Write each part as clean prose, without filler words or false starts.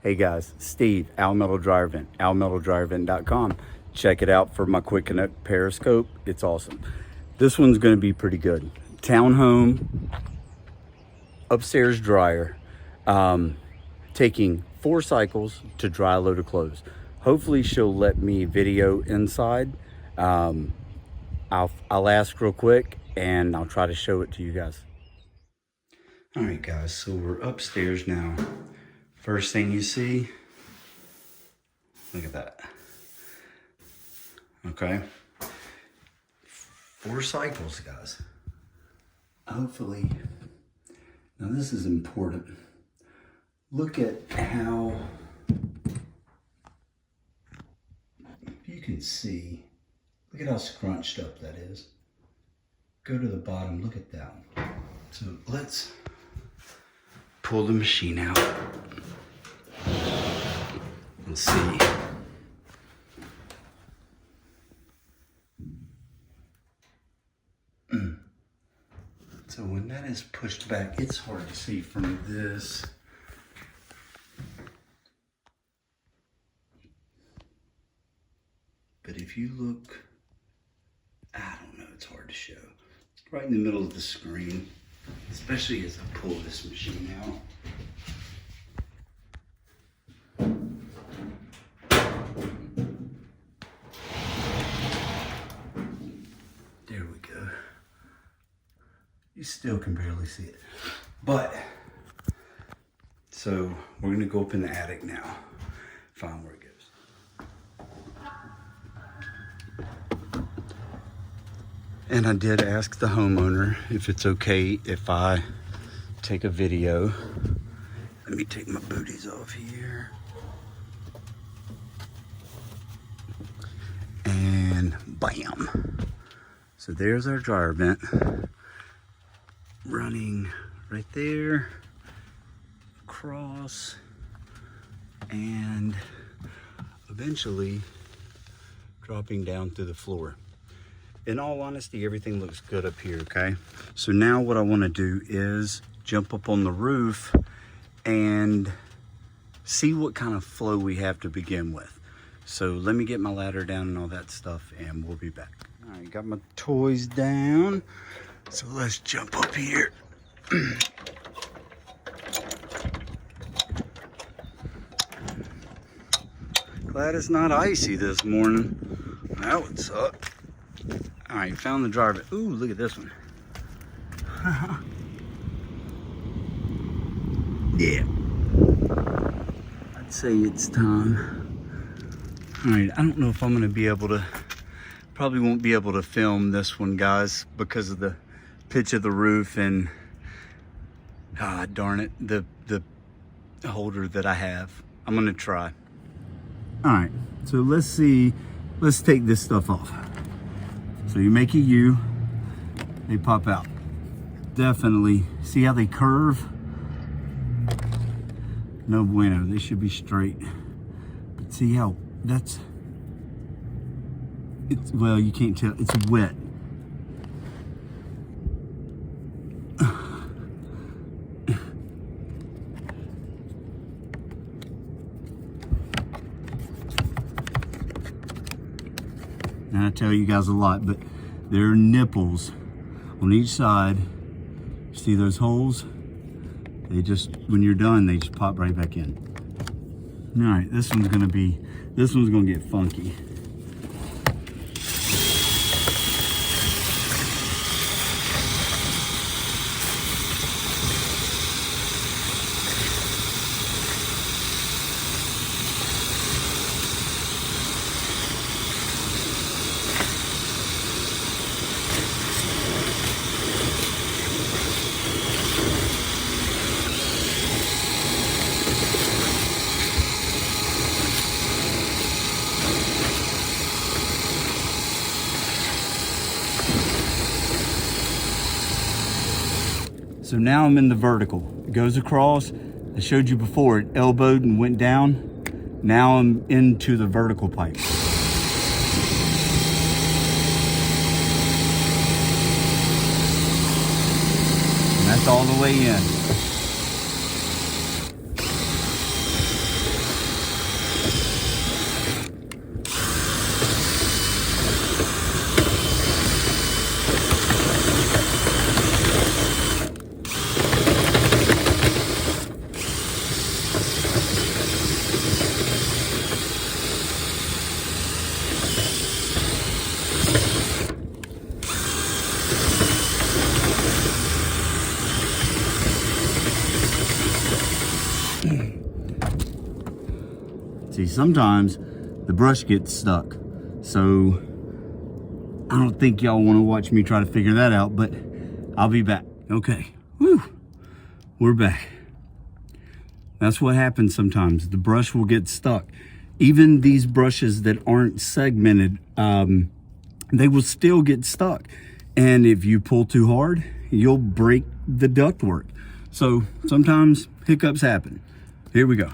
Hey guys, Steve, Almetal Dryer Vent, almetaldryervent.com. Check it out for my Quick Connect Periscope. It's awesome. This one's going to be pretty good. Townhome upstairs dryer, taking 4 cycles to dry a load of clothes. Hopefully she'll let me video inside. I'll ask real quick and I'll try to show it to you guys. All right guys, so we're upstairs now. First thing you see, look at that. Okay, 4 cycles, guys. Hopefully, now this is important. Look at how, you can see, look at how scrunched up that is. Go to the bottom, look at that one. So let's pull the machine out and see. So when that is pushed back, it's hard to see from this. But if you look, I don't know, it's hard to show. Right in the middle of the screen, especially as I pull this machine out. There we go. You still can barely see it. But, so we're gonna go up in the attic now, find where it goes. And I did ask the homeowner if it's okay if I take a video. Let me take my booties off here. And bam. So there's our dryer vent running right there, across, and eventually dropping down through the floor. In all honesty, everything looks good up here, okay? So now what I want to do is jump up on the roof and see what kind of flow we have to begin with. So let me get my ladder down and all that stuff, and we'll be back. All right, got my toys down. So let's jump up here. Glad it's not icy this morning. That would suck. All right, found the dryer. Ooh, look at this one. Yeah. I'd say it's time. All right, I don't know if I'm gonna be able to, probably won't be able to film this one, guys, because of the pitch of the roof and, darn it, the holder that I have. I'm gonna try. All right, so let's see, let's take this stuff off. So you make a U, they pop out. Definitely, see how they curve? No bueno, they should be straight. But see how that's, it's, well, you can't tell, it's wet. And I tell you guys a lot, but there are nipples on each side. See those holes? They just, when you're done, they just pop right back in. All right, this one's gonna get funky. So now I'm in the vertical. It goes across. I showed you before, it elbowed and went down. Now I'm into the vertical pipe. And that's all the way in. See, sometimes the brush gets stuck. So I don't think y'all want to watch me try to figure that out, but I'll be back. Okay, whew, we're back. That's what happens sometimes. The brush will get stuck. Even these brushes that aren't segmented, they will still get stuck. And if you pull too hard, you'll break the ductwork. So sometimes hiccups happen. Here we go.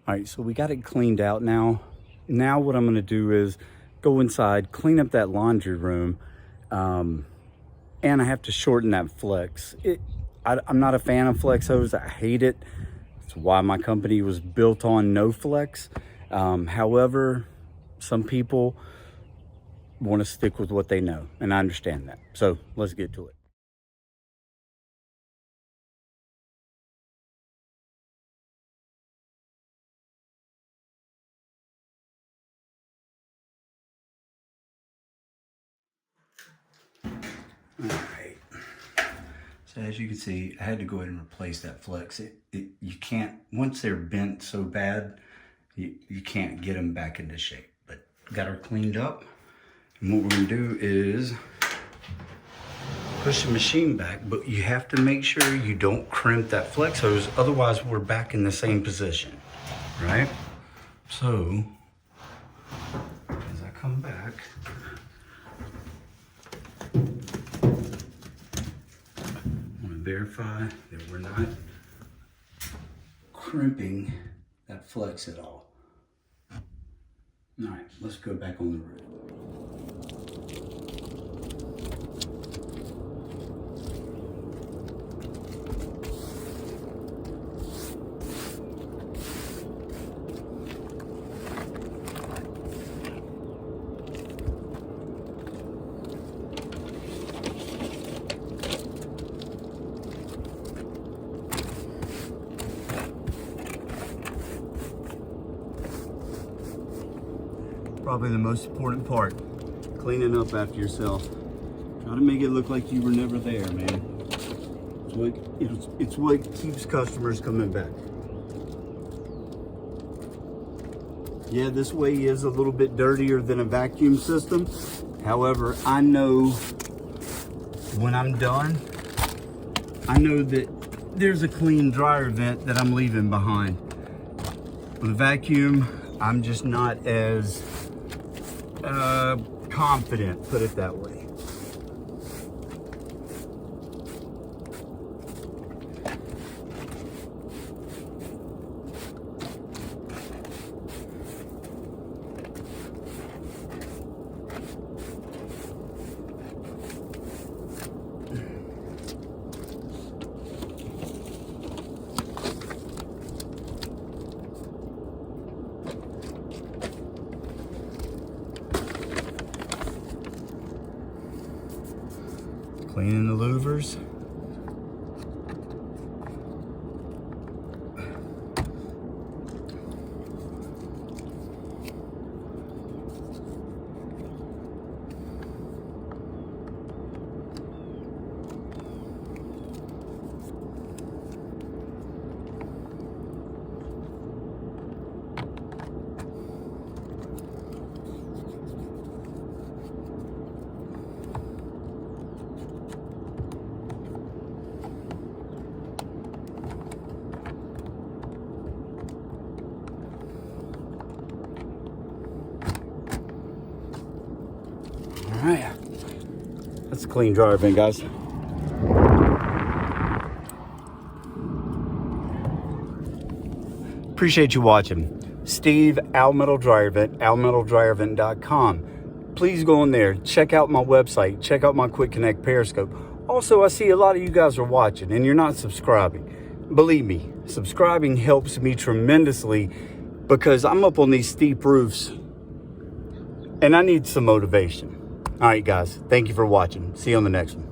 All right, so we got it cleaned out now. Now what I'm gonna do is go inside, clean up that laundry room, and I have to shorten that flex. I'm not a fan of flex hose, I hate it. That's why my company was built on no flex. However, some people wanna stick with what they know, and I understand that. So let's get to it. All right, so as you can see, I had to go ahead and replace that flex. You can't, once they're bent so bad, you can't get them back into shape. But got her cleaned up, and what we're gonna do is push the machine back, but you have to make sure you don't crimp that flex hose, otherwise we're back in the same position, right? So, as I come back, verify that we're not crimping that flex at all. All right, let's go back on the roof. Probably the most important part, cleaning up after yourself. Try to make it look like you were never there, man. It's what keeps customers coming back. Yeah, this way is a little bit dirtier than a vacuum system. However, I know when I'm done, I know that there's a clean dryer vent that I'm leaving behind. With a vacuum, I'm just not as confident, put it that way. Cleaning the louvers. All right, that's a clean dryer vent, guys. Appreciate you watching. Steve, Almetal Dryer Vent, almetaldryervent.com. Please go in there, check out my website, check out my Quick Connect Periscope. Also, I see a lot of you guys are watching and you're not subscribing. believe me, subscribing helps me tremendously because I'm up on these steep roofs and I need some motivation. All right, guys, thank you for watching. See you on the next one.